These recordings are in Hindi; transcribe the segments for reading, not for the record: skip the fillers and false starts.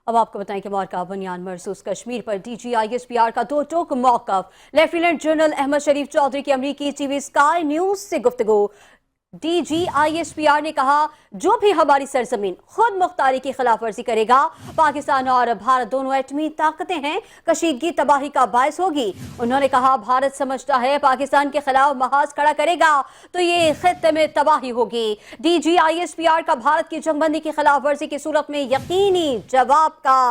अब आपको बताएं कि मौका बनियान मरसूस कश्मीर पर DG-ISPR का दो टोक मौकफ। लेफ्टिनेंट जनरल अहमद शरीफ चौधरी की अमरीकी टीवी स्काई न्यूज से गुफ्तगू। DG-ISPR ने कहा, जो भी हमारी सरजमीन खुद मुख्तारी की खिलाफ वर्जी करेगा, पाकिस्तान और भारत दोनों एटमी ताकतें हैं, कशीदगी तबाही का बायस होगी। उन्होंने कहा, भारत समझता है पाकिस्तान के खिलाफ महाज खड़ा करेगा तो ये खित्ते में तबाही होगी। DG-ISPR का भारत की जंगबंदी की खिलाफ वर्जी की सूरत में यकीनी जवाब का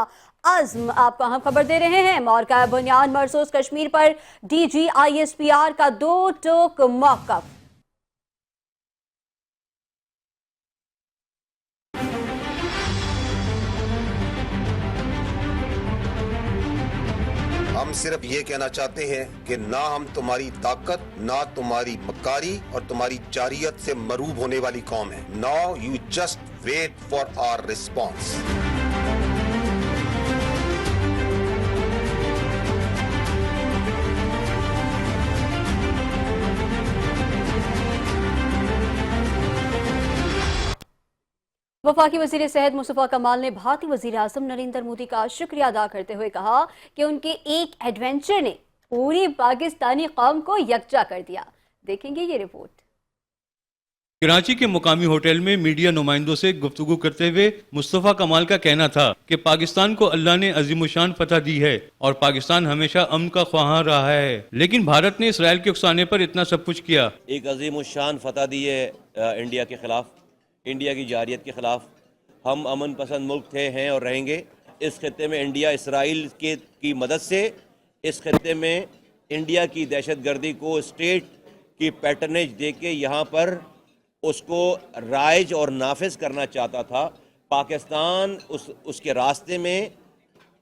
अज़्म। आपको हम खबर दे रहे हैं, मौका बुनियान मरसूस कश्मीर पर DG-ISPR का दो टोक मौकफ। हम सिर्फ ये कहना चाहते हैं कि ना हम तुम्हारी ताकत, ना तुम्हारी मक्कारी और तुम्हारी जारियत से मरूब होने वाली कौम है। Now you just wait for our response. वफाकी वजीर सेहत मुस्तफा कमाल ने भारतीय वजीर आजम नरेंद्र मोदी का शुक्रिया अदा करते हुए कहा कि उनके एक एडवेंचर ने पूरी पाकिस्तानी कौम को यकजा कर दिया। देखेंगे ये रिपोर्ट। कराची के मुकामी होटल में मीडिया नुमाइंदों से गुफ्तगू करते हुए मुस्तफा कमाल का कहना था कि पाकिस्तान को अल्लाह ने अजीमुशान फतह दी है और पाकिस्तान हमेशा अमन का ख्वाहां रहा है, लेकिन भारत ने इसराइल के उकसाने पर इतना सब कुछ किया। एक अजीमुशान फतह दी है इंडिया के खिलाफ, इंडिया की जारियत के खिलाफ। हम अमन पसंद मुल्क थे, हैं और रहेंगे। इस खत्ते में इंडिया इसराइल की मदद से इस खत्ते में इंडिया की दहशतगर्दी को स्टेट की पैटर्नेज दे के यहाँ पर उसको राइज और नाफिज करना चाहता था। पाकिस्तान उसके रास्ते में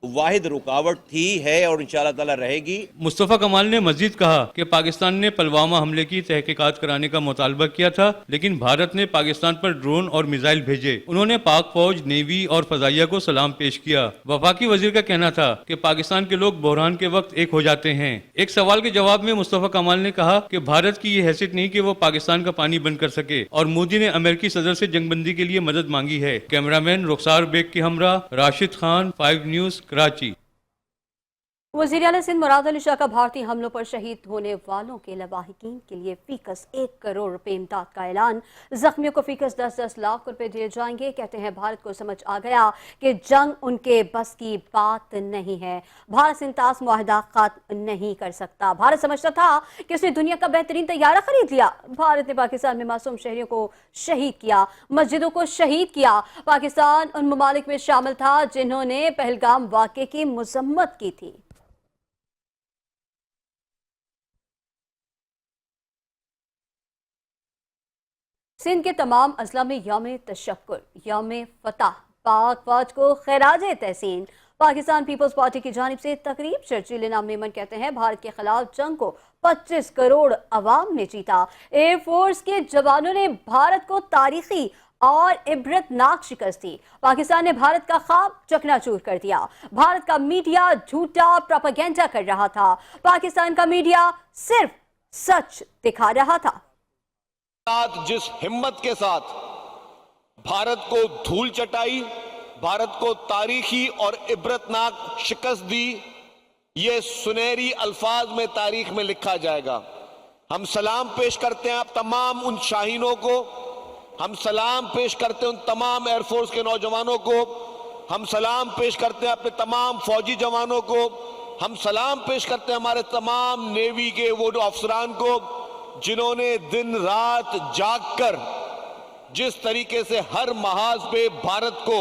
वाहिद रुकावट थी, है और इंशाअल्लाह ताला रहेगी। मुस्तफा कमाल ने मजीद कहा कि पाकिस्तान ने पुलवामा हमले की तहकीकात कराने का मुतालबा किया था, लेकिन भारत ने पाकिस्तान पर ड्रोन और मिसाइल भेजे। उन्होंने पाक फौज, नेवी और फजाइया को सलाम पेश किया। वफाकी वजीर का कहना था कि पाकिस्तान के लोग बहरान के वक्त एक हो जाते हैं। एक सवाल के जवाब में मुस्तफा कमाल ने कहा कि भारत की ये हैसियत नहीं कि वो पाकिस्तान का पानी बंद कर सके, और मोदी ने अमेरिकी सदर से जंगबंदी के लिए मदद मांगी है। कैमरामैन रुखसार बेग के हमरा, राशिद खान, 5 न्यूज, कराची। वज़ीर आला सिंध मुराद अली शाह का भारतीय हमलों पर शहीद होने वालों के लवाहिकीन के लिए फीकस 1 करोड़ रुपए इमदाद का ऐलान। जख्मियों को फीकस 10-10 लाख रुपए दिए जाएंगे। कहते हैं, भारत को समझ आ गया कि जंग उनके बस की बात नहीं है। भारत सिंतास मुआहदा खत्म नहीं कर सकता। भारत समझता था कि उसने दुनिया का बेहतरीन तैयारा खरीद लिया। भारत ने पाकिस्तान में मासूम शहरियों को शहीद किया, मस्जिदों को शहीद किया। पाकिस्तान उन ममालिक में शामिल था जिन्होंने पहलगाम वाक़े की मजम्मत की थी। सिंध के तमाम अजला में यौम तशक्कुर, यौम फतह, पाक फौज को खैराज तहसीन। पाकिस्तान पीपल्स पार्टी की जानिब से तकरीब। चर्चिल इनाम मेमन कहते हैं, भारत के खिलाफ जंग को 25 करोड़ अवाम ने जीता। एयरफोर्स के जवानों ने भारत को तारीखी और इबरतनाक शिकस्त दी। पाकिस्तान ने भारत का ख्वाब चकनाचूर कर दिया। भारत का मीडिया झूठा प्रोपेगेंडा कर रहा था। पाकिस्तान का मीडिया सिर्फ सच दिखा रहा था। जिस हिम्मत के साथ भारत को धूल चटाई, भारत को तारीखी और इबरतनाक शिकस्त दी, ये सुनहरी अल्फाज में तारीख में लिखा जाएगा। हम सलाम पेश करते हैं आप तमाम उन शाहीनों को, हम सलाम पेश करते हैं उन तमाम एयरफोर्स के नौजवानों को, हम सलाम पेश करते हैं अपने तमाम फौजी जवानों को, हम सलाम पेश करते हैं हमारे तमाम नेवी के वो अफसरान को जिन्होंने दिन रात जागकर जिस तरीके से हर महाज पे भारत को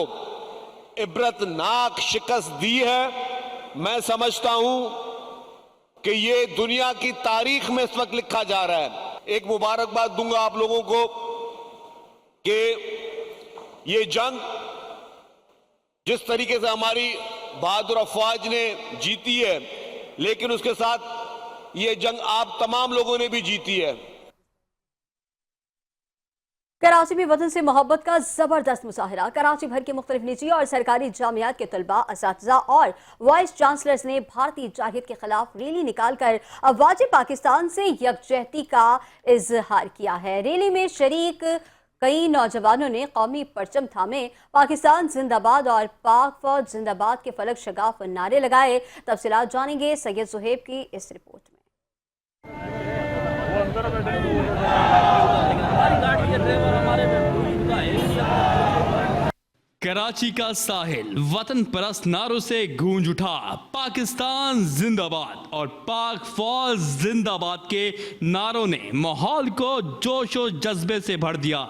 इबरतनाक शिकस्त दी है। मैं समझता हूं कि ये दुनिया की तारीख में इस वक्त लिखा जा रहा है। एक मुबारकबाद दूंगा आप लोगों को कि ये जंग जिस तरीके से हमारी बहादुर अफवाज ने जीती है, लेकिन उसके साथ ये जंग आप तमाम लोगों ने भी जीती है। कराची में वतन से मोहब्बत का जबरदस्त मुजाहरा। कराची भर के मुख्तलिफ निजी और सरकारी जामियात के तलबा, असातिज़ा और वाइस चांसलर्स ने भारतीय जाहिद के खिलाफ रैली निकालकर अफवाज पाकिस्तान से यकजहती का इजहार किया है। रैली में शरीक कई नौजवानों ने कौमी परचम थामे पाकिस्तान जिंदाबाद और पाक फौज जिंदाबाद के फलक शगाफ नारे लगाए। तफसीलात जानेंगे सैयद सुहेब की इस रिपोर्ट में। कराची का साहिल वतन परस्त नारों से गूंज उठा। पाकिस्तान जिंदाबाद और पाक फौज जिंदाबाद के नारों ने माहौल को जोश और जज्बे से भर दिया।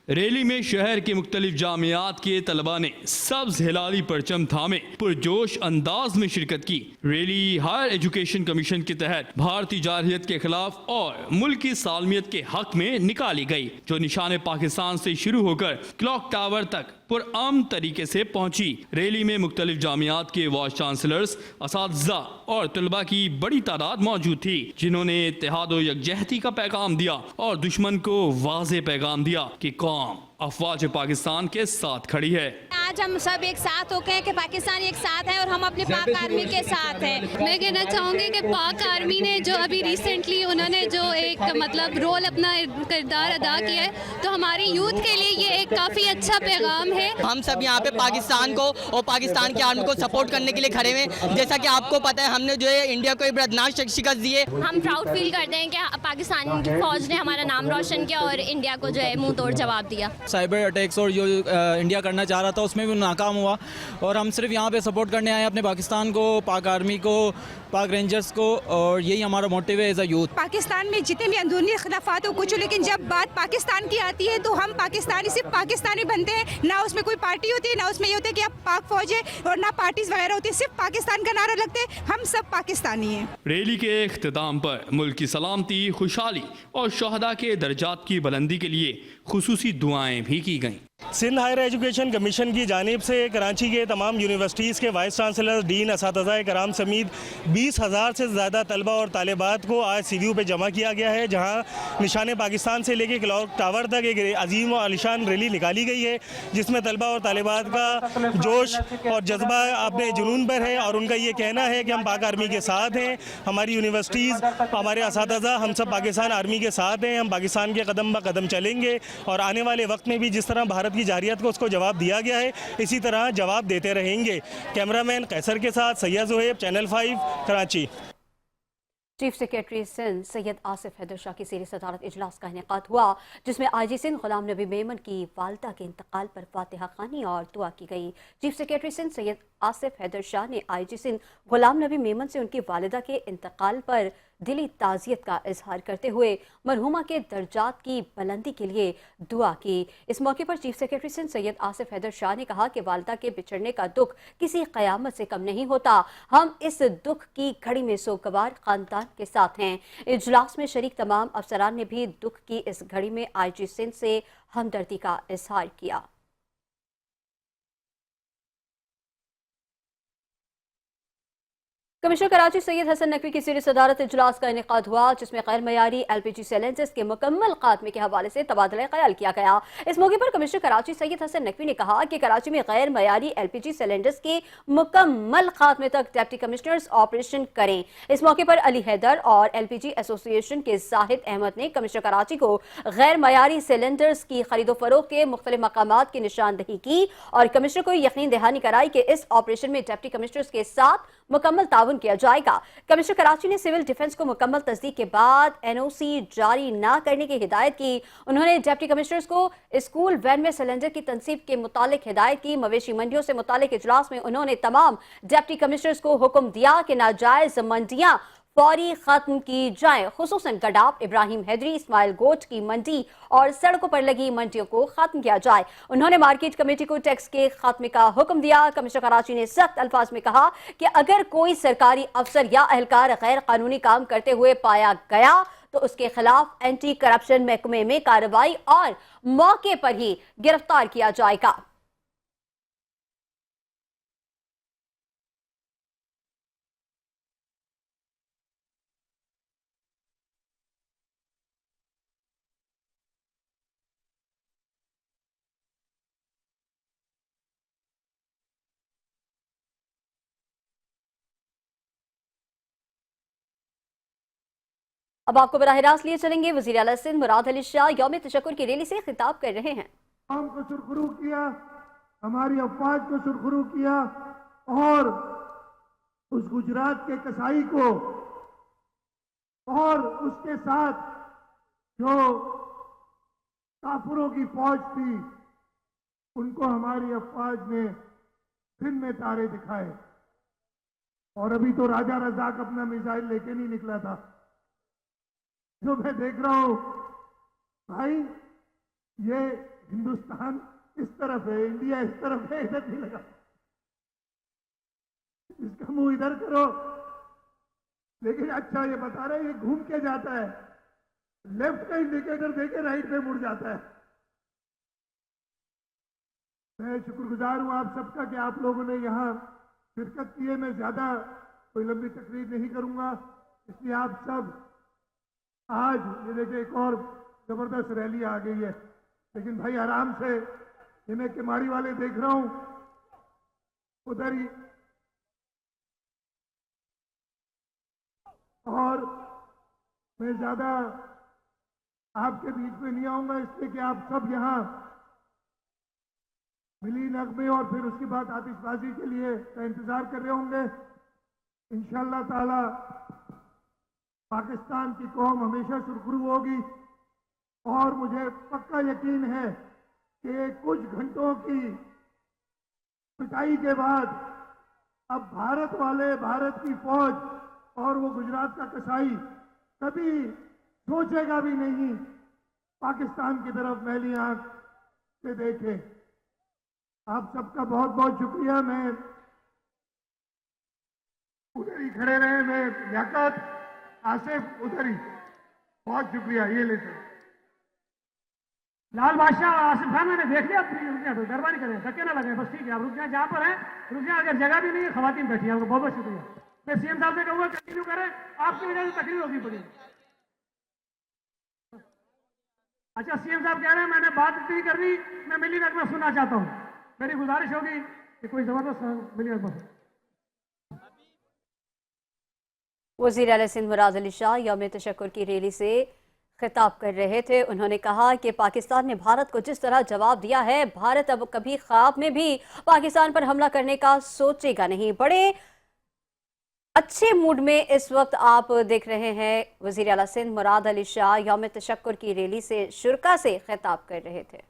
रैली में शहर के मुख्तलिफ जामियात के तलबा ने सब्ज हिलाली परचम थामे पुरजोश अंदाज में शिरकत की। रैली हायर एजुकेशन कमीशन के तहत भारतीय जारहियत के खिलाफ और मुल्क की सालमियत के हक में निकाली गई, जो निशान पाकिस्तान से शुरू होकर क्लॉक टावर तक पुरअमन तरीके से पहुंची। रैली में मुख्तलिफ जामियात के वाइस चांसलर्स, असातिज़ा और तलबा की बड़ी तादाद मौजूद थी, जिन्होंने इत्तेहाद और यकजहती का पैगाम दिया और दुश्मन को वाज़ेह पैगाम दिया कि कौम अफवाज पाकिस्तान के साथ खड़ी है। आज हम सब एक साथ होके हैं कि पाकिस्तान एक साथ है और हम अपने पाक आर्मी के साथ हैं। मैं कहना चाहूँगी कि पाक आर्मी ने जो अभी रिसेंटली उन्होंने जो एक मतलब रोल अपना किरदार अदा किया है, तो हमारी यूथ के लिए ये एक काफ़ी अच्छा पैगाम है। हम सब यहाँ पे पाकिस्तान को और पाकिस्तान की आर्मी को सपोर्ट करने के लिए खड़े हैं। जैसा कि आपको पता है, हमने जो है इंडिया को इब्रतनाक शिकस्त दी है। हम प्राउड फील करते हैं कि पाकिस्तान की फौज ने हमारा नाम रोशन किया और इंडिया को जो है मुंह तोड़ जवाब दिया। साइबर अटैक्स और जो इंडिया करना चाह रहा था उसमें भी नाकाम हुआ, और हम सिर्फ यहाँ पे सपोर्ट करने आए अपने पाकिस्तान को, पाक आर्मी को, पाक रेंजर्स को, और यही हमारा मोटिव है एज अ यूथ। पाकिस्तान में जितने भी अंदरूनी खिलाफात हो कुछ, लेकिन जब बात पाकिस्तान की आती है तो हम पाकिस्तानी सिर्फ पाकिस्तानी बनते हैं। ना उसमें कोई पार्टी होती है, ना उसमें ये होता है कि आप पाक फौज है, और ना पार्टीज वगैरह होती है, सिर्फ पाकिस्तान का नारा लगता है। हम सब पाकिस्तानी हैं। रैली के इख्तिताम पर मुल्क की सलामती, खुशहाली और शहदा के दर्जात की बुलंदी के लिए खुसूसी दुआएं भी की गईं। सिंध हायर एजुकेशन कमीशन की जानिब से कराची के तमाम यूनिवर्सिटीज़ के वाइस चांसलर, डीन, असातिज़ा कराम समेत 20,000 से ज़्यादा तलबा और तालिबात को आज CVU पे जमा किया गया है, जहां निशान पाकिस्तान से लेकर क्लॉक टावर तक एक अजीम और आलिशान रैली निकाली गई है, जिसमें तलबा और तालिबात का जोश और जज्बा अपने जुनून पर है, और उनका ये कहना है कि हम पाक आर्मी के साथ हैं। हमारी यूनिवर्सिटीज़, हमारे असातिज़ा, हम सब पाकिस्तान आर्मी के साथ हैं। हम पाकिस्तान के कदम ब कदम चलेंगे, और आने वाले वक्त में भी जिस तरह भारत की जारियत को उसको जवाब दिया गया है, इसी तरह जवाब देते रहेंगे। कैमरामैन कैसर के साथ Syed Zuhaib, channel 5, Karachi. Chief secretary Sindh Syed Asif Haider Shah की ज़ेर सदारत इजलास का इनेकाद हुआ, जिसमें IG सिंध गुलाम नबी मेमन की वालदा के इंतकाल पर फातिहा खानी और दुआ की गई। चीफ सेक्रेटरी सिंध सैयद आसिफ हैदर शाह ने IG सिंध गुलाम नबी मेमन से उनकी वालिदा के इंतकाल पर दिली ताज़ियत का इजहार करते हुए मरहुमा के दर्जात की बुलंदी के लिए दुआ की। इस मौके पर चीफ सेक्रेटरी सिंध सैयद आसिफ हैदर शाह ने कहा कि वालिदा के बिछड़ने का दुख किसी क़यामत से कम नहीं होता। हम इस दुख की घड़ी में सोगवार खानदान के साथ हैं। इजलास में शरीक तमाम अफसरान ने भी दुख की इस घड़ी में IG सिंध से हमदर्दी का इजहार किया। कमिश्नर कराची सैयद हसन नकवी की ज़ेर सदारत इजलास का इनेकाद हुआ, जिसमें गैर मयारी LPG सिलेंडर्स के मुकम्मल खात्मे के हवाले से तबादला ख्याल किया गया। इस मौके पर कमिश्नर कराची सैयद हसन नकवी ने कहा कि कराची में गैर मयारी LPG सिलेंडर्स के मुकम्मल खात्मे तक डिप्टी कमिश्नर्स ऑपरेशन करें। इस मौके पर अली हैदर और LPG एसोसिएशन के जाहिद अहमद ने कमिश्नर कराची को गैर मयारी सिलेंडर्स की खरीदो फरोख्त के मुख्तलिफ मकामात की निशानदही की और कमिश्नर को यकीन दहानी कराई कि इस ऑपरेशन में डिप्टी कमिश्नर्स के साथ मुकम्मल ताउन किया जाएगा। कमिश्नर कराची ने सिविल डिफेंस को मुकम्मल तस्दीक के बाद NOC जारी न करने की हिदायत की। उन्होंने डिप्टी कमिश्नर्स को स्कूल वैन में सिलेंडर की तनसीब के मुतालिक हिदायत की। मवेशी मंडियों से मुतालिक इजलास में उन्होंने तमाम डिप्टी कमिश्नर्स को हुक्म दिया कि नाजायज मंडियां फौरी खत्म की जाए, खुसूसन गडाप, इब्राहिम हैदरी, इस्माइल गोट की मंडी और सड़कों पर लगी मंडियों को खत्म किया जाए। उन्होंने मार्केट कमेटी को टैक्स के खात्मे का हुक्म दिया। कमिश्नर कराची ने सख्त अल्फाज में कहा कि अगर कोई सरकारी अफसर या अहलकार गैर कानूनी काम करते हुए पाया गया तो उसके खिलाफ एंटी करप्शन महकमे में कार्रवाई और मौके पर ही गिरफ्तार किया जाएगा। अब आपको बराह रास्त लिए चलेंगे। वज़ीर आला सिंध मुराद अली शाह यौम तशक्कुर की रैली से खिताब कर रहे हैं। कौम को सुरखरू किया, हमारी अफवाज को सुरखरू किया और उस गुजरात के कसाई को और उसके साथ जो काफिरों की फौज थी उनको हमारी अफवाज ने फिल्म में तारे दिखाए। और अभी तो राजा रजाक अपना मिसाइल लेके नहीं निकला था। जो मैं देख रहा हूं भाई, ये हिंदुस्तान इस तरफ है, इंडिया इस तरफ है, इधर नहीं लगा। इसका मुंह इधर करो। लेकिन अच्छा ये बता रहे ये घूम के जाता है, लेफ्ट का इंडिकेटर देके राइट पे मुड़ जाता है। मैं शुक्रगुजार हूं आप सबका कि आप लोगों ने यहाँ शिरकत की है। मैं ज्यादा कोई लंबी तकरीर नहीं करूंगा, इसलिए आप सब आज ये देखिए एक और जबरदस्त रैली आ गई है। लेकिन भाई आराम से, ये मैं किमाड़ी वाले देख रहा हूं उधर ही, और मैं ज्यादा आपके बीच में नहीं आऊंगा इसलिए कि आप सब यहाँ मिली नगमे और फिर उसके बाद आतिशबाजी के लिए का इंतजार कर रहे होंगे। इंशाअल्लाह ताला पाकिस्तान की कौम हमेशा सुरखरू होगी और मुझे पक्का यकीन है कि कुछ घंटों की पिटाई के बाद अब भारत वाले, भारत की फौज और वो गुजरात का कसाई कभी सोचेगा भी नहीं पाकिस्तान की तरफ मैली आंख से देखे। आप सबका बहुत बहुत शुक्रिया। मैं उधर ही खड़े रहे, मैं लियाकत आसिफ उधर ही, बहुत शुक्रिया। ये लेते लाल बादशाह आसिफ खान मैंने देख लिया, रुक जाए, मेहरबानी करें, धक्के ना लगे, बस ठीक है, आप रुक जाए, जहाँ पर है रुक जाए। अगर जगह भी नहीं है, खवातीन बैठी है, आपको बहुत बहुत शुक्रिया। मैं सीएम साहब से कहूँगा कंटिन्यू करें, आपकी वजह से तकलीफ होगी पड़ी। अच्छा, सीएम साहब कह रहे हैं मैंने बात इतनी कर दी, मैं मिली नगमा सुनना चाहता हूँ। मेरी गुजारिश होगी कि कोई जबरदस्त मिली नगमा। वज़ीर आला सिंध मुराद अली शाह यौम तशक्कुर की रैली से खिताब कर रहे थे। उन्होंने कहा कि पाकिस्तान ने भारत को जिस तरह जवाब दिया है, भारत अब कभी ख्वाब में भी पाकिस्तान पर हमला करने का सोचेगा नहीं। बड़े अच्छे मूड में इस वक्त आप देख रहे हैं वज़ीर आला सिंध मुराद अली शाह यौम तशक्कुर की रैली से शुरका से खिताब कर रहे थे।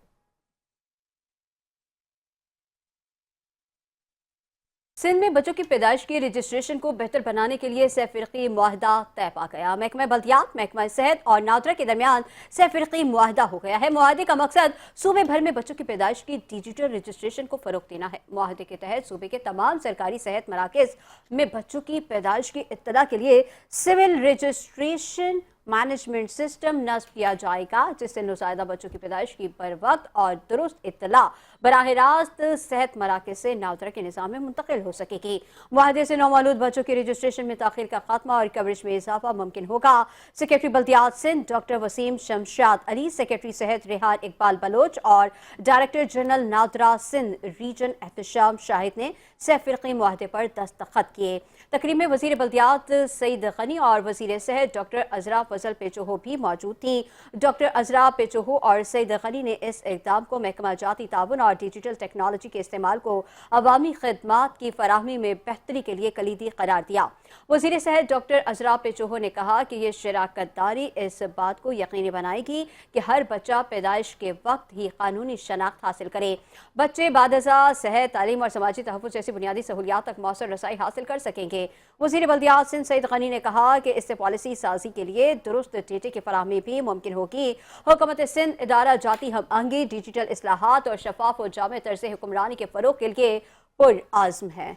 सिंध में बच्चों की पैदाइश की रजिस्ट्रेशन को बेहतर बनाने के लिए सहफिरकी मुआहदा तय पा गया। महकमा बल्दियात, महकमा सेहत और नादरा के दरमियान सहफिरकी मुआहदा हो गया है। मुआहदे का मकसद सूबे भर में बच्चों की पैदाइश की डिजिटल रजिस्ट्रेशन को फरोग देना है। मुआहदे के तहत सूबे के तमाम सरकारी सेहत मराकज में बच्चों की पैदाइश की इत्तला के लिए सिविल रजिस्ट्रेशन मैनेजमेंट सिस्टम नस्ब किया जाएगा, जिससे नौज़ायदा बच्चों की पैदाइश की बर वक्त और दुरुस्त इत्तला बराह रास्त सेहत मराकज से नादरा के निज़ाम में मुंतकिल हो सकेगी। मुआहदे से नौमौलूद बच्चों की रजिस्ट्रेशन में ताख़ीर का खात्मा और कवरेज में इजाफा मुमकिन होगा। सेक्रेटरी बल्दियात सिंध डॉक्टर वसीम शमशाद अली, सेक्रेटरी सेहत रेहान इकबाल बलोच और director general NADRA Sindh region Ehtesham Shahid ने सहफिरकी मुआहदे पर दस्तखत किए। तकरीब में वज़ीर बल्दियात सईद गनी और वज़ीर सेहत डॉक्टर अजरा फजल पेचोहो भी मौजूद थी। डॉक्टर अजरा पेचोहो और सईद गनी ने इस इक़दाम को महकमा जाती ताउन और डिजिटल टेक्नोलॉजी के इस्तेमाल को अवामी खिदमात की फराहमी में बेहतरी के लिए कलीदी करार दिया। वज़ीर सेहत डॉक्टर अजरा पेचोहो ने कहा कि ये शराकत दारी इस बात को यकीनी बनाएगी कि हर बच्चा पैदाइश के वक्त ही कानूनी शनाख्त हासिल करे। बच्चे बादज़ा सेहत, तालीम और समाजी तहफ़्फ़ुज़ जैसी बुनियादी सहूलियात तक मौसर रसाई हासिल कर सकेंगे। वज़ीर बल्दियात सिंध सईद गनी ने कहा कि इससे पॉलिसी साजी के लिए दुरुस्त डेटे की फराहमी भी मुमकिन होगी। हुकूमत सिंध इदारा जाती हम आहंगी, डिजिटल इस्लाहात और शफाफ और जामे तर्ज़ हुक्मरानी के फ़रोग़ के लिए पुरआज़्म है।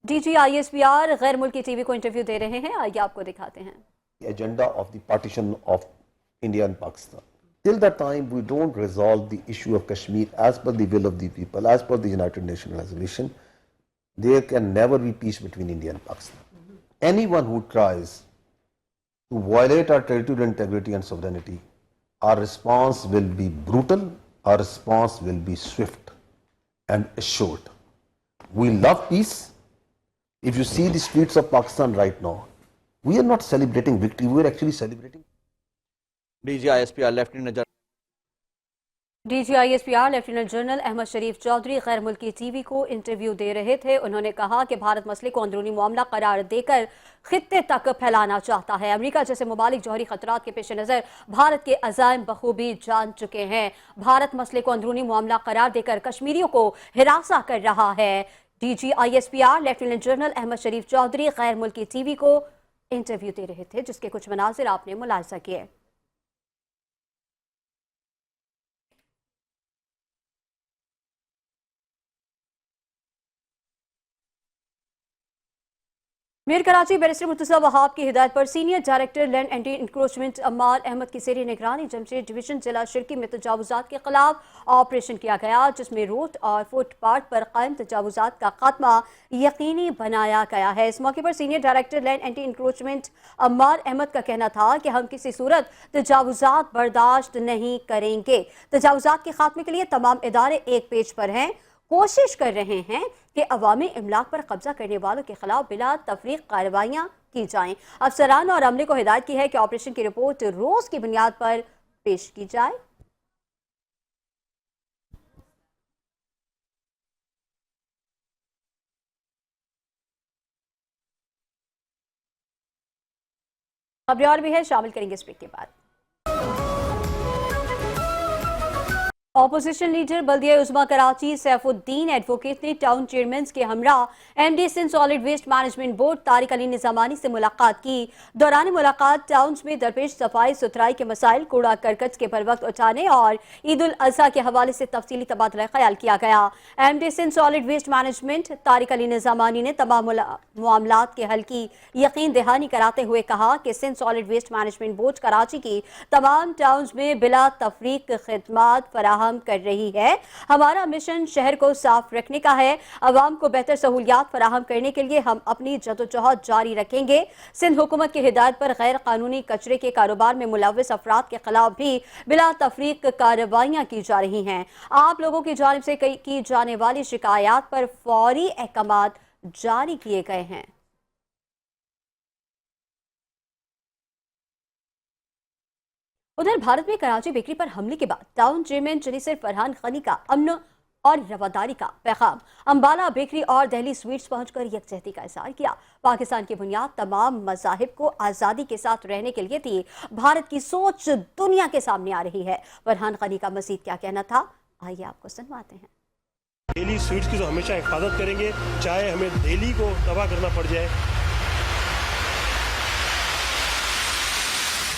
DGISPR गैर मुल्की टीवी को इंटरव्यू दे रहे हैं, आइए आपको दिखाते हैं। Agenda of the partition of India and Pakistan. Till that time, we don't resolve the issue of Kashmir as per the will of the people, as per the United Nations resolution, there can never be peace between India and Pakistan. Anyone who tries to violate our territorial integrity and sovereignty, our response will be brutal, our response will be swift. and assured. We love peace. If you see the streets of Pakistan right now, we are not celebrating victory, we are actually celebrating. DGISPR lieutenant DGISPR lieutenant general Ahmed Sharif Chaudhry गैर मुल्की टीवी को इंटरव्यू दे रहे थे। उन्होंने कहा कि भारत मसले को अंदरूनी मामला करार देकर खित्ते तक फैलाना चाहता है। अमेरिका जैसे मुमालिक जौहरी खतरात के पेश नज़र भारत के अज़ाइम बखूबी जान चुके हैं। भारत मसले को अंदरूनी मामला करार देकर कश्मीरियों को हिरासा कर रहा है। DGISPR lieutenant general Ahmed Sharif Chaudhry गैर मुल्की टीवी को इंटरव्यू दे रहे थे, जिसके कुछ मनाजिर आपने मुलाहिजा किए। मेयर कराची बैरिस्टर मुर्तज़ा वहाब की हिदायत पर senior director land anti encroachment Ammar Ahmed की ज़ेर निगरानी जमशेद डिवीजन जिला शिरकी में तजावुज़ात के खिलाफ ऑपरेशन किया गया, जिसमें रोड और फुटपाथ पर कायम तजावुज़ात का खात्मा यकीनी बनाया गया है। इस मौके पर senior director land anti encroachment Ammar Ahmed का कहना था कि हम किसी सूरत तजावुज़ात बर्दाश्त नहीं करेंगे। तजावुज़ात के खात्मे के लिए तमाम इदारे एक पेज पर हैं, कोशिश कर रहे हैं कि अवामी इमलाक पर कब्जा करने वालों के खिलाफ बिला तफरीक कार्रवाइयाँ की जाएं। अफसरान और अमले को हिदायत की है कि ऑपरेशन की रिपोर्ट रोज की बुनियाद पर पेश की जाए। खबरें और भी है, शामिल करेंगे इस ब्रेक के बाद। ऑपोजिशन लीडर बल्दिया उज़्मा कराची सैफुद्दीन एडवोकेट ने टाउन चेयरमैन के हमरा MD Sindh solid waste management board Tariq Ali Nizamani से मुलाकात की। दौरान मुलाकात टाउन में दरपेश सफाई सुथराई के मसाइल, कूड़ा करकट के बर वक्त उठाने और ईद उल अज़हा के हवाले से तफसीली तबादला ख्याल किया गया। MD Sindh solid waste management Tariq Ali Nizamani ने तमाम मामलात के हल की यकीन दहानी कराते हुए कहा कि Sindh solid waste management board Karachi की तमाम टाउन में बिला तफरीक खिदमात फराहम कर रही है। हमारा मिशन शहर को साफ रखने का है। अवाम को बेहतर सहूलियात फराहम करने के लिए हम अपनी जदोजहद जारी रखेंगे। सिंध हुकूमत की हिदायत पर गैर कानूनी कचरे के कारोबार में मुलव्वस अफराद के खिलाफ भी बिला तफरीक कार्रवाइयाँ की जा रही हैं। आप लोगों की जानिब से की जाने वाली शिकायत पर फौरी अहकामात जारी किए गए हैं। उधर भारत में कराची बेकरी पर हमले के बाद टाउन चेयरमैन जनीसर फरहान गनी का अमन और रवादारी का पैगाम। अंबाला बेकरी और दिल्ली स्वीट्स पहुंचकर यकजहती का इज़हार किया। पाकिस्तान की बुनियाद तमाम मज़ाहिब को आज़ादी के साथ रहने के लिए थी। भारत की सोच दुनिया के सामने आ रही है। फरहान गनी का मज़ीद क्या कहना था, आइए आपको सुनवाते हैं। दिल्ली स्वीट्स की तो हमेशा हिफाजत करेंगे, चाहे हमें दिल्ली को तबाह करना पड़ जाए।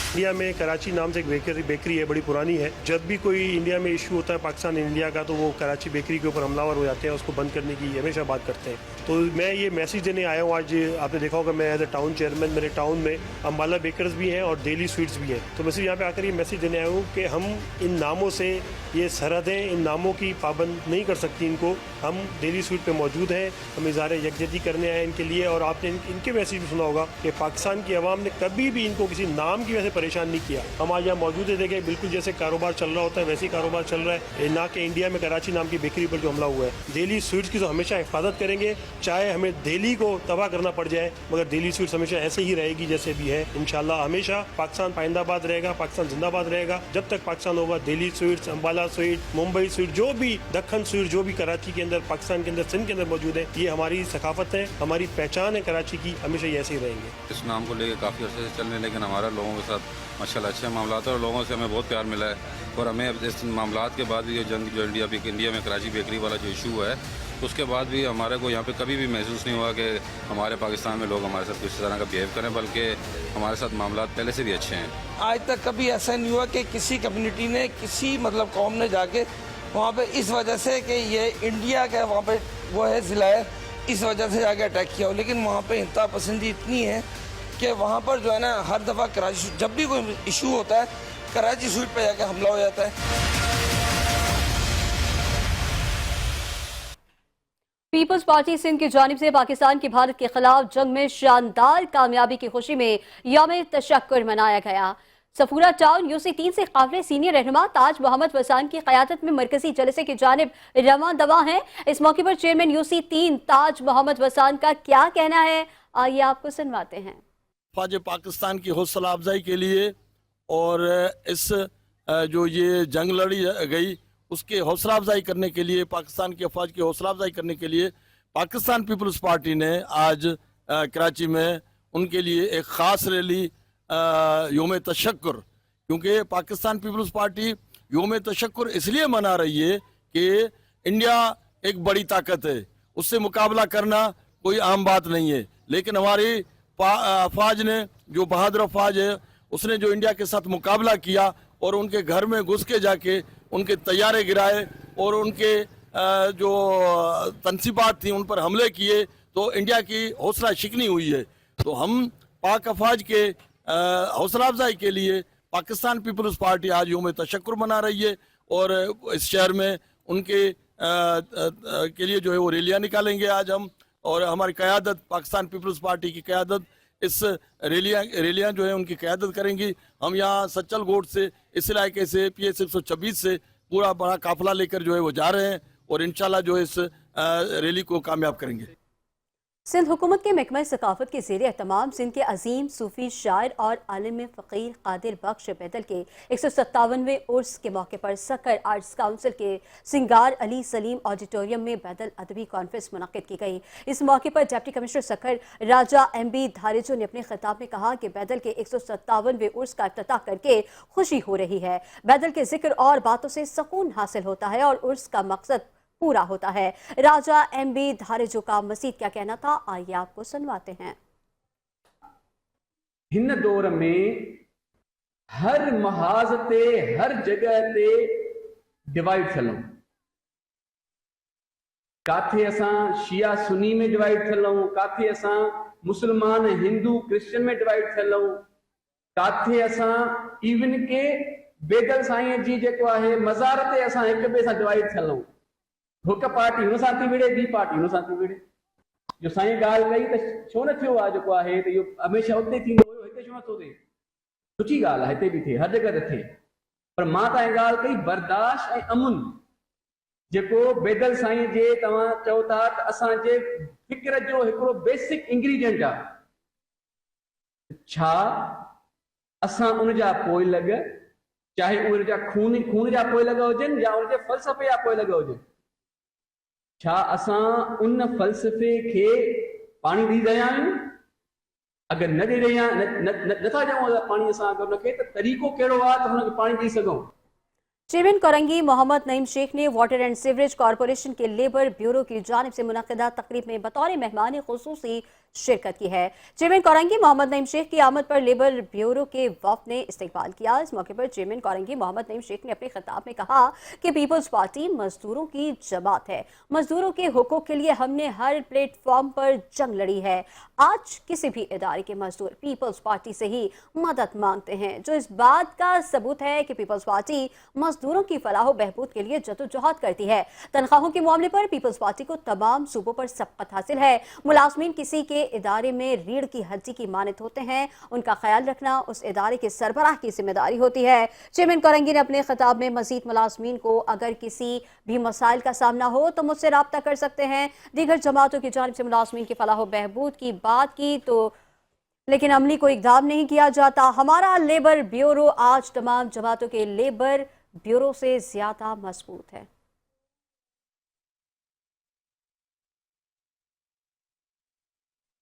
इंडिया में कराची नाम से एक बेकरी है, बड़ी पुरानी है। जब भी कोई इंडिया में इशू होता है पाकिस्तान इंडिया का, तो वो कराची बेकरी के ऊपर हमलावर हो जाते हैं, उसको बंद करने की हमेशा बात करते हैं। तो मैं ये मैसेज देने आया हूँ आज। आपने देखा होगा मैं एज ए टाउन चेयरमैन, मेरे टाउन में अम्बाला बेकर्स भी हैं और दिल्ली स्वीट्स भी हैं। तो मैं सिर्फ यहाँ पे आकर ये मैसेज देने आया हूँ कि हम इन नामों से, ये सरहदें इन नामों की पाबंद नहीं कर सकती इनको। हम दिल्ली स्वीट पे मौजूद हैं, हम इज़हार यकजहती करने आए इनके लिए। और आपने इनके मैसेज भी सुना होगा कि पाकिस्तान की आवाम ने कभी भी इनको किसी नाम की वजह से परेशान नहीं किया। हम आज यहाँ मौजूद है, देखें बिल्कुल जैसे कारोबार चल रहा होता है वैसे ही कारोबार चल रहा है, ना कि इंडिया में कराची नाम की बेकरी पर जो हमला हुआ है। दिल्ली स्वीट्स की तो हमेशा हिफाजत करेंगे, चाहे हमें दिल्ली को तबाह करना पड़ जाए, मगर दिल्ली स्वीट्स हमेशा ऐसे ही रहेगी जैसे भी है। इंशाल्लाह हमेशा पाकिस्तान पाइंदाबाद रहेगा, पाकिस्तान जिंदाबाद रहेगा। जब तक पाकिस्तान होगा, Delhi sweets, Ambala sweet, Mumbai sweet, जो भी दक्खन स्वीट, जो भी कराची के अंदर, पाकिस्तान के अंदर, सिंध के अंदर मौजूद है, ये हमारी सकाफत है, हमारी पहचान है कराची की, हमेशा ये ऐसे ही रहेंगे। इस नाम को लेकर काफ़ी अर्से से चलने, लेकिन हमारा लोगों के साथ माशाल्लाह अच्छे मामला है और लोगों से हमें बहुत प्यार मिला है। और हमें अब इस मामला के बाद भी ये जंग जो इंडिया में कराची बेकरी वाला जो इशू है, उसके बाद भी हमारे को यहाँ पे कभी भी महसूस नहीं हुआ कि हमारे पाकिस्तान में लोग हमारे साथ किसी तरह का बिहेव करें, बल्कि हमारे साथ मामला पहले से भी अच्छे हैं। आज तक कभी ऐसा नहीं हुआ कि किसी कम्युनिटी ने, किसी कौम ने जाके वहाँ पे इस वजह से कि ये इंडिया का वहाँ पे वो है ज़िला है, इस वजह से जाके अटैक किया हो। लेकिन वहाँ पे इंतहा पसंदी इतनी है कि वहाँ पर जो है ना, हर दफ़ा कराची जब भी कोई इशू होता है, कराची स्वीट पे जाके हमला हो जाता है। पीपल्स पार्टी सिंध की जानिब से पाकिस्तान की भारत के खिलाफ जंग में शानदार कामयाबी की खुशी में यौम तशक्कुर मनाया गया। सफूरा टाउन UC3 से काबिल सीनियर रहनुमा ताज मोहम्मद वसान की क़यादत में मरकजी जलसे की जानिब रवां दवा हैं। इस मौके पर चेयरमैन UC3 ताज मोहम्मद वसान का क्या कहना है, आइए आपको सुनवाते हैं। फ़ौज पाकिस्तान की हौसला अफजाई के लिए और इस जो ये जंग लड़ी गई उसके हौसला अफजाई करने के लिए, पाकिस्तान की फ़ौज की हौसला अफजाई करने के लिए पाकिस्तान पीपल्स पार्टी ने आज कराची में उनके लिए एक ख़ास रैली योम तशक्कुर, क्योंकि पाकिस्तान पीपल्स पार्टी योम तशक्कुर इसलिए मना रही है कि इंडिया एक बड़ी ताकत है, उससे मुकाबला करना कोई आम बात नहीं है। लेकिन हमारी फ़ौज ने, जो बहादुर फ़ौज है, उसने जो इंडिया के साथ मुकाबला किया और उनके घर में घुस के जाके उनके तैयारे गिराए और उनके जो तनसीबात थी उन पर हमले किए, तो इंडिया की हौसला शिकनी हुई है। तो हम पाक फ़ौज के हौसला अफजाई के लिए पाकिस्तान पीपल्स पार्टी आज योम तशक्कुर मना रही है और इस शहर में उनके के लिए जो है वो रैलियाँ निकालेंगे आज हम, और हमारी क़यादत, पाकिस्तान पीपल्स पार्टी की क़यादत इस रैलियाँ जो है उनकी क़यादत करेंगी। हम यहाँ सच्चल गोट से, इस इलाके से, PS 126 से पूरा बड़ा काफिला लेकर जो है वो जा रहे हैं और इंशाल्लाह जो है इस रैली को कामयाब करेंगे। सिंध हुकूमत के महकमा सकाफत के ज़ेर एहतमाम सिंध के अजीम सूफी शायर और आलिम फ़कीर कादिर बख्श बैदल के 157वें उर्स के मौके पर सकर आर्ट्स काउंसिल के सिंगार अली सलीम ऑडिटोरियम में बैदल अदबी कॉन्फ्रेंस मुनक़िद की गई। इस मौके पर डिप्टी कमिश्नर सकर राजा MB धारेजो ने अपने खिताब में कहा कि बैदल के 157वें उर्स का इफ्तिताह करके खुशी हो रही है। बैदल के जिक्र और बातों से सुकून हासिल होता है और उर्स का मकसद पूरा होता है। राजा MB धारेजो का मज़ीद क्या कहना था, आइए आपको सुनवाते हैं। हिन दौर में हर महाज ते, हर जगह ते डिवाइड थियलूं, काथे असां शिया सुन्नी में डिवाइड थियलूं, काथे असां मुसलमान हिंदू क्रिश्चियन में डिवाइड थियलूं, काथे असां इवन के बेदल साईं जी जेको आहे मज़ार ते असां हिक ॿिए सां डिवाइड थियलूं। हिक पार्टी हुन सां थी विड़े, ॿी पार्टी हुन सां थी विड़े। जो साईं ॻाल्हि कई त छो न थियो आहे जेको आहे त इहो हमेशह उते थींदो हुयो, हिते छो नथो थिए? सुठी ॻाल्हि आहे, हिते बि थिए, हर जॻह ते थिए। पर मां तव्हांजी ॻाल्हि कई बर्दाश्त ऐं अमुन जेको बेदल साईं जे तव्हां चओ था त असांजे फ़िक्र जो हिकिड़ो बेसिक इंग्रीडियंट आहे, छा असां उन जा पोइ लॻ, चाहे उन जा खून जा पोइ लॻ हुजनि या उन जे फ़लसफ़े जा पोइ लॻ हुजनि, छा असां उन फ़लसफ़े खे पाणी ॾेई रहिया आहियूं? अगरि न ॾेई रहिया नथा ॾियूं पाणी असां अगरि उनखे, त तरीक़ो कहिड़ो आहे त हुनखे पाणी ॾेई सघूं? चेयरमैन कोरंगी मोहम्मद नईम शेख ने वाटर एंड सीवरेज कॉरपोरेशन के लेबर ब्यूरो की जानिब से मुनक़िदा तकरीब में बतौर मेहमान खुसूसी शिरकत की है। चेयरमैन कोरंगी मोहम्मद नईम शेख की आमद पर लेबर ब्यूरो के वफ़द ने इस्तकबाल किया। इस मौके पर चेयरमैन कोरंगी मोहम्मद नईम शेख ने अपने खिताब में कहा कि पीपल्स पार्टी मजदूरों की जमात है। मजदूरों के हुकूक के लिए हमने हर प्लेटफॉर्म पर जंग लड़ी है। आज किसी भी इदारे के मजदूर पीपल्स पार्टी से ही मदद मांगते हैं, जो इस बात का सबूत है कि पीपल्स पार्टी मजदूरों की फलाह बहबूद के लिए जदोजहद करती है। तनख्वाहों के मामले पर पीपल्स पार्टी को तमाम सूबों पर सबकत हासिल है। मुलाजमीन किसी के इदारे में रीढ़ की हड्डी की मानद होते हैं, उनका ख्याल रखना उस इदारे के सरबराह की जिम्मेदारी होती है। चेयरमैन कोरंगी ने अपने खिताब में मजीद मुलाजमीन को अगर किसी भी मसाइल का सामना हो तो मुझसे रब्ता कर सकते हैं। दीगर जमातों की जानिब से मुलाजमीन की फलाह बहबूद की बात की तो लेकिन अमली कोई इक़दाम नहीं किया जाता। हमारा लेबर ब्यूरो आज तमाम जमातों के लेबर ब्यूरो से ज्यादा मजबूत है।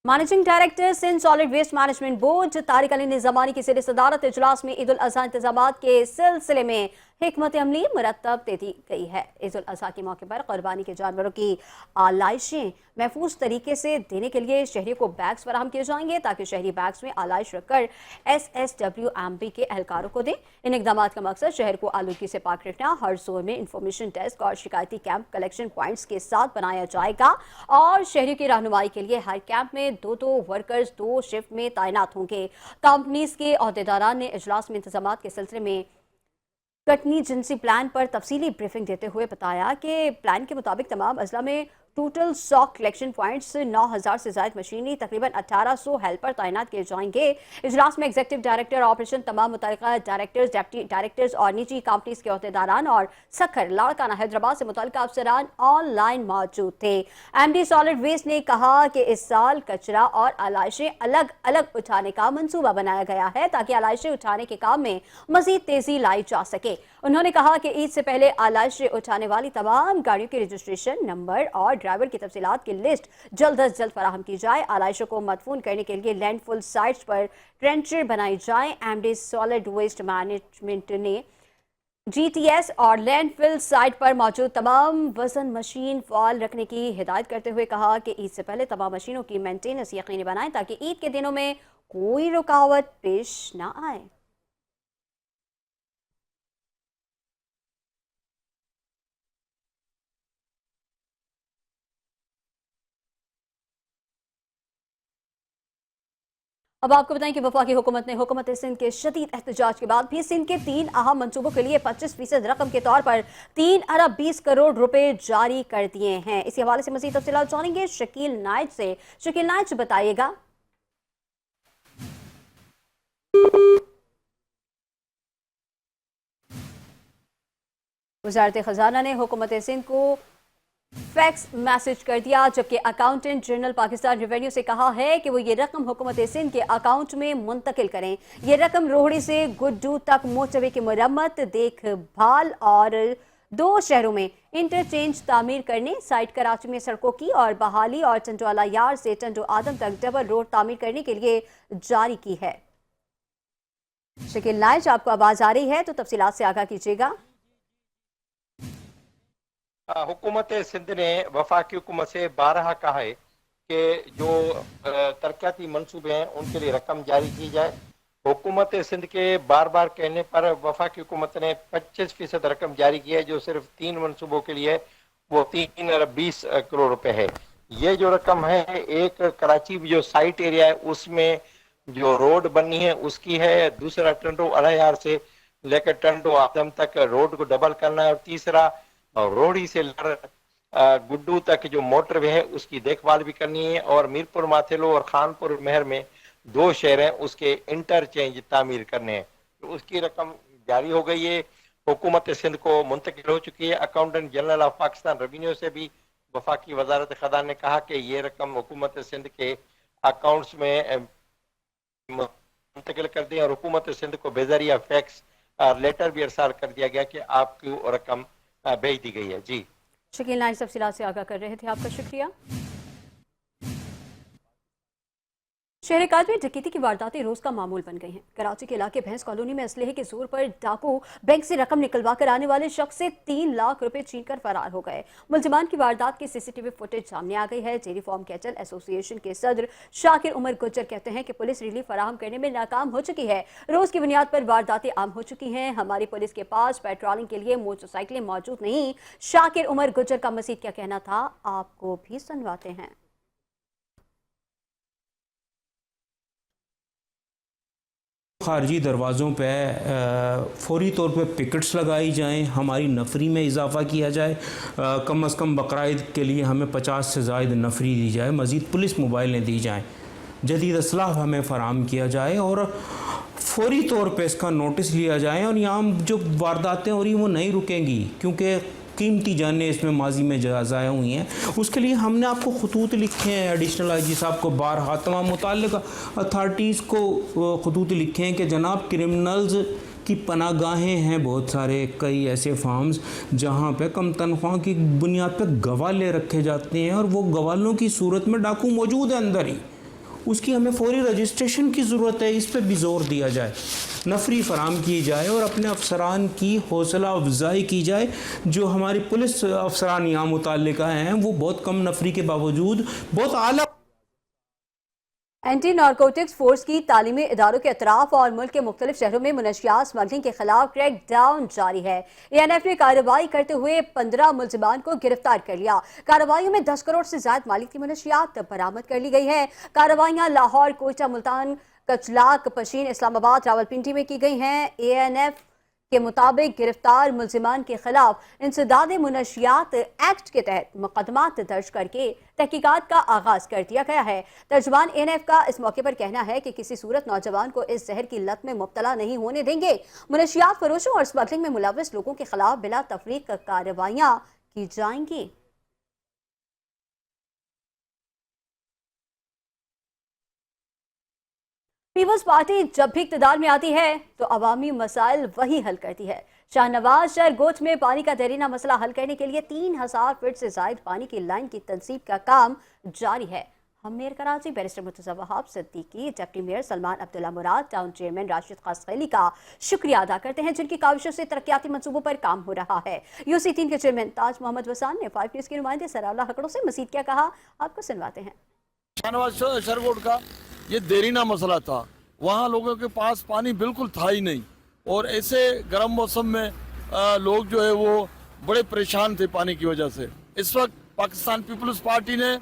Managing director Sindh solid waste management board Tariq Ali Nizamani की ज़ेर सदारत इजलास में ईद उल अज़हा इंतजामात के सिलसिले में हिकमत अमली मुरतब दे दी गई है। ईद उल अज़हा के मौके पर कुर्बानी के जानवरों की आलाइशें महफूज तरीके से देने के लिए शहरी को बैग्स फराहम किए जाएंगे ताकि शहरी बैग्स में आलाइश रखकर SSWMB के एहलकारों को दें। इन इकदाम का मकसद शहर को आलूदगी से पाक रखना, हर जोन में इंफॉर्मेशन डेस्क और शिकायती कैंप कलेक्शन पॉइंट्स के साथ बनाया जाएगा और शहरी की रहनुमाई के लिए हर कैंप में 2 वर्कर्स 2 शिफ्ट में तैनात होंगे। कंपनीज के अहदेदारान ने इजलास में इंतजाम के सिलसिले में कटनी जिनसी प्लान पर तफसीली ब्रीफिंग देते हुए बताया कि प्लान के मुताबिक तमाम अजला में टोटल स्टॉक कलेक्शन पॉइंट्स, 9,000 से ज्यादा मशीनरी, तकरीबन 1800 हेल्पर तैनात किए जाएंगे। इजलास में एग्जीक्यूटिव डायरेक्टर ऑपरेशन, तमाम मुतल्लिका डायरेक्टर्स, डिप्टी डायरेक्टर्स और निजी कंपनीज के अहदेदारान और सखर, लाड़काना, हैदराबाद से मुतल्लिका अफसरान ऑनलाइन मौजूद थे। एमडी सॉलिड वेस्ट ने कहा कि इस साल कचरा और आलाइशें अलग अलग उठाने का मंसूबा बनाया गया है ताकि आलाइशें उठाने के काम में मजीद तेजी लाई जा सके। उन्होंने कहा कि ईद से पहले आलाइशें उठाने वाली तमाम गाड़ियों के रजिस्ट्रेशन नंबर और ड्राइवर की तफसीलात की लिस्ट जल्द अज जल्द फराहम की जाए। आलाइशों को मदफून करने के लिए लैंडफुल साइट्स पर ट्रेंचर बनाई जाए। एमडी सॉलिड वेस्ट मैनेजमेंट ने जीटीएस और लैंडफिल साइट पर मौजूद तमाम वजन मशीन फाल रखने की हिदायत करते हुए कहा कि ईद से पहले तमाम मशीनों की मेंटेनेंस यकीनी बनाएं ताकि ईद के दिनों में कोई रुकावट पेश न आए। अब आपको बताएं कि वफाकी हुकूमत ने हुकूमत सिंध के शदीद एहतजाज के बाद भी सिंध के 3 अहम मंसूबों के लिए 25% रकम के तौर पर 3 अरब 20 करोड़ रुपए जारी कर दिए हैं। इसी हवाले से मजीद तफसीलात जानेंगे शकील नाइट से। शकील नाइट बताइएगा। वजारत खजाना ने हुकूमत सिंध को फैक्स मैसेज कर दिया, जबकि अकाउंटेंट जनरल पाकिस्तान रेवेन्यू से कहा है कि वो ये रकम हुकूमत सिंध के अकाउंट में मुंतकिल करें। ये रकम रोहड़ी से गुड्डू तक मोटरवे की मरम्मत, देखभाल और 2 शहरों में इंटरचेंज तामीर करने, साइट कराची में सड़कों की और बहाली और टंडोआला यार्ड से टंडो आदम तक डबल रोड तामीर करने के लिए जारी की है। शकील नाइज, आपको आवाज आ रही है तो तफसीलात से आगाह कीजिएगा। हुकूमत सिंध ने वफाकी हुकूमत से बारहा कहा है कि जो तरक्याती मंसूबे हैं उनके लिए रकम जारी की जाए। हुकूमत सिंध के बार बार कहने पर वफाकी हुकूमत ने 25% रकम जारी की है, जो सिर्फ 3 मंसूबों के लिए वो 3 अरब 20 करोड़ रुपए है। ये जो रकम है, एक कराची जो साइट एरिया है उसमें जो रोड बननी है उसकी है, दूसरा टंडो अलायार से लेकर टंडो आदम तक रोड को डबल करना है, और तीसरा रोहड़ी से गुड्डू तक जो मोटरवे है उसकी देखभाल भी करनी है, और मीरपुर माथेलो और खानपुर महर में 2 शहर हैं उसके इंटरचेंज तामीर करने हैं। तो उसकी रकम जारी हो गई है, हुकूमत सिंध को मुंतकिल हो चुकी है। Accountant general of Pakistan revenue से भी वफाकी वजारत खजाना ने कहा कि ये रकम हुकूमत सिंध के अकाउंट्स में मुंतकिल कर दी, और हुकूमत सिंध को बेजरिया फैक्स लेटर भी अरसाल कर दिया गया कि आपकी रकम भेज दी गई है। जी शकील नाइज तफसीलात से आगाह कर रहे थे, आपका शुक्रिया। शहर काज में डकैती की वारदातें रोज का मामूल बन गई हैं। कराची के इलाके भैंस कॉलोनी में असलहे के जोर पर डाकू बैंक से रकम निकलवा कर आने वाले शख्स से 3 लाख रुपए छीनकर फरार हो गए। मुलजिमान की वारदात की सीसीटीवी फुटेज सामने आ गई है। डेयरी फार्म कैटल एसोसिएशन के सदर शाकिर उमर गुज्जर कहते हैं कि पुलिस रिलीफ फराहम करने में नाकाम हो चुकी है। रोज की बुनियाद पर वारदातें आम हो चुकी हैं। हमारी पुलिस के पास पेट्रोलिंग के लिए मोटरसाइकिलें मौजूद नहीं। शाकिर उमर गुज्जर का मजीद क्या कहना था, आपको भी सुनवाते हैं। खारजी दरवाज़ों पे फौरी तौर पे पिकेट्स लगाई जाएं, हमारी नफरी में इजाफ़ा किया जाए, कम अज़ कम बकराईद के लिए हमें 50 से ज़ायद नफरी दी जाए, मज़ीद पुलिस मोबाइलें दी जाएं, जदीद असलाह हमें फ़राहम किया जाए और फौरी तौर पे इसका नोटिस लिया जाए। और यहाँ जो वारदातें हो रही वो नहीं रुकेंगी, क्योंकि कीमती जानें इसमें माजी में ज़ाया हुई हैं। उसके लिए हमने आपको खतूत लिखे हैं, एडिशनल आईजी साहब को बारहा तमाम मुताल्लिक़ अथॉरिटीज़ को खतूत लिखे हैं कि जनाब क्रिमिनल्स की पनागाहें हैं बहुत सारे, कई ऐसे फार्म्स जहाँ पे कम तनख्वाह की बुनियाद पर गवाले रखे जाते हैं और वो गवालों की सूरत में डाकू मौजूद है अंदर ही। उसकी हमें फौरी रजिस्ट्रेशन की ज़रूरत है, इस पर भी ज़ोर दिया जाए, नफरी फराम की जाए और अपने अफसरान की हौसला अफजाई की जाए। जो हमारी पुलिस अफसरान यहाँ मुताल्लिका हैं वो बहुत कम नफरी के बावजूद बहुत आला। एंटी नारकोटिक्स फोर्स की तालीमी इदारों के अतराफ और मुल्क के मुख्तलिफ शहरों में मुनशियात स्मगलिंग के खिलाफ क्रैक डाउन जारी है। ANF ने कार्रवाई करते हुए 15 मुलजिमान को गिरफ्तार कर लिया। कार्रवाइयों में 10 करोड़ से ज्यादा मालिक की मुनशियात बरामद कर ली गई है। कार्रवाइयां लाहौर, कोयटा, मुल्तान, कचलाक, पशीन, इस्लामाबाद, रावलपिंडी में की गई हैं। ANF के मुताबिक गिरफ्तार मुलजिमान के खिलाफ इंसदाद मुनशियात एक्ट के तहत मुकदमात दर्ज करके तहकीकात का आगाज कर दिया गया है। तर्जुमान एनएफ का इस मौके पर कहना है कि किसी सूरत नौजवान को इस जहर की लत में मुब्तला नहीं होने देंगे। मुनशियात फरोशों और स्मगलिंग में मुलविस लोगों के खिलाफ बिला तफरीक कार्रवाइयां की जाएंगी। पीपल्स पार्टी जब भी इक़्तिदार में आती है तो अवामी मसाइल वही हल करती है। शाहनवाज शहर गोच में पानी का देरीना मसला हल करने के लिए 3000 फीट से जायद पानी की लाइन की तंसीब का काम जारी है। हम mayor Karachi barrister Murtaza Wahab Siddiqui, deputy mayor Salman Abdullah Murad, town chairman Rashid Khaskheli का शुक्रिया अदा करते हैं जिनकी काविशों से तरक्याती मंसूबों पर काम हो रहा है। यूसी 3 के चेयरमैन ताज मोहम्मद वसान ने 5 न्यूज़ के नुमाइंदे सरावला हकड़ों से मजीद क्या कहा, आपको सुनवाते हैं। शाहनवाज शरगोट का ये देरीना मसला था, वहाँ लोगों के पास पानी बिल्कुल था ही नहीं और ऐसे गर्म मौसम में लोग जो है वो बड़े परेशान थे पानी की वजह से। इस वक्त पाकिस्तान पीपल्स पार्टी ने,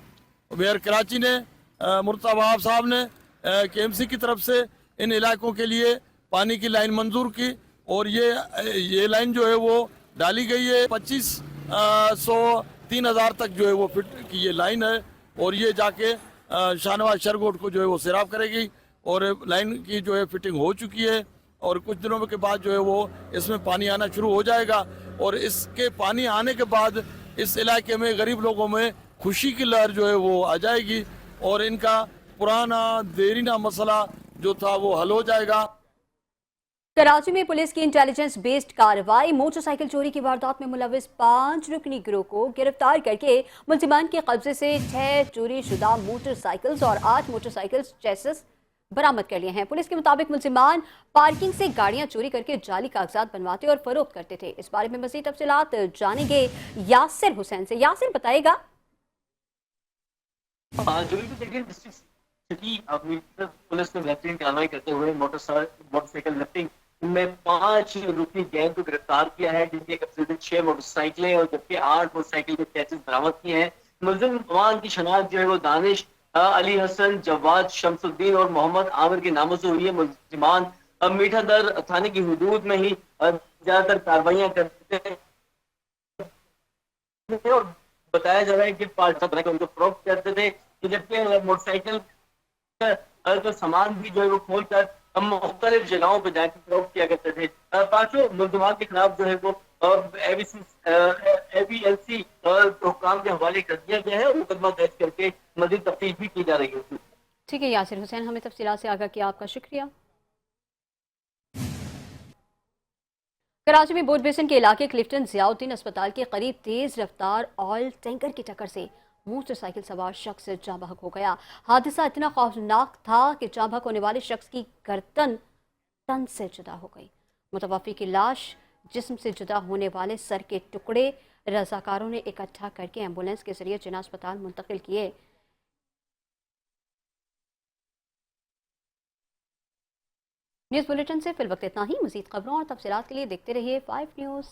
मेयर कराची ने, मुर्तज़ा वहाब साहब ने केएमसी की तरफ से इन इलाकों के लिए पानी की लाइन मंजूर की और ये लाइन जो है वो डाली गई है। 2500-3000 तक जो है वो फिट की ये लाइन है और ये जाके शाहनवाज शरगोट को जो है वो सैराब करेगी और लाइन की जो है फिटिंग हो चुकी है और कुछ दिनों के बाद जो है वो इसमें पानी आना शुरू हो जाएगा और इसके पानी आने के बाद इस इलाके में गरीब लोगों में खुशी की लहर जो है वो आ जाएगी और इनका पुराना देरीना मसला जो था वो हल हो जाएगा। कराची में पुलिस की इंटेलिजेंस बेस्ड कार्रवाई मोटरसाइकिल चोरी की वारदात में मुलविस 5 रुकनी गिरोह को गिरफ्तार करके मुलजिमान के कब्जे से 6 चोरी शुदा मोटरसाइकिल्स और 8 मोटरसाइकिल चेसिस बरामद कर लिए हैं। पुलिस के मुताबिक मुलजिमान पार्किंग से गाड़ियां चोरी करके जाली कागजात बनवाते और फरोख्त करते थे। इस बारे में मजीद तफसीलात जानेंगे यासिर हुसैन से। यासिर बताएगा। पुलिस ने बेहतरीन कार्रवाई करते हुए मोटरसाइकिल लिफ्टिंग में 5 रुकनी गैंग को गिरफ्तार किया है जिनके कब्जे से 6 मोटरसाइकिलें और जबकि 8 मोटरसाइकिल के चेसिस बरामद किए हैं। मुलजिम अमान की शनाख्त जो है वो दानिश, अली हसन, जवाद, शमसुद्दीन और मोहम्मद आमिर के नामों से हुई है। मुलजिमान मीठा दर थाने की हुदूद में ही ज्यादातर कार्रवाइयां करते हैं और बताया जा रहा है कि उनको फरोख्त करते थे, जबकि मोटरसाइकिल तो सामान भी जो है वो खोल कर मुख्तलिफ जगहों पर जाकर फरोख्त किया करते थे। 5 मुलजिमान के खिलाफ जो है वो ABLC हुक्काम के हवाले कर दिया गया है और मुकदमा दर्ज करके मजीद तफ्तीश भी की जा रही है। ठीक है यासिर हुसैन, हमें तफसीलात से आगाह किया, आपका शुक्रिया। कराची में बोट बेसिन के इलाके क्लिफ्टन जियाउद्दीन अस्पताल के करीब तेज रफ्तार ऑयल टैंकर की टक्कर से मोटरसाइकिल सवार शख्स जाँ बहक हो गया। हादसा इतना खौफनाक था कि जाँ बहक होने वाले शख्स की गर्दन तन से जुदा हो गई। मुतवफ़ी की लाश जिस्म से जुदा होने वाले सर के टुकड़े रजाकारों ने इकट्ठा करके एम्बुलेंस के जरिए जिना अस्पताल मुंतकिल किए। न्यूज़ बुलेटिन से फिल वक्त इतना ही। मज़ीद खबरों और तफसीलात के लिए देखते रहिए 5 न्यूज़।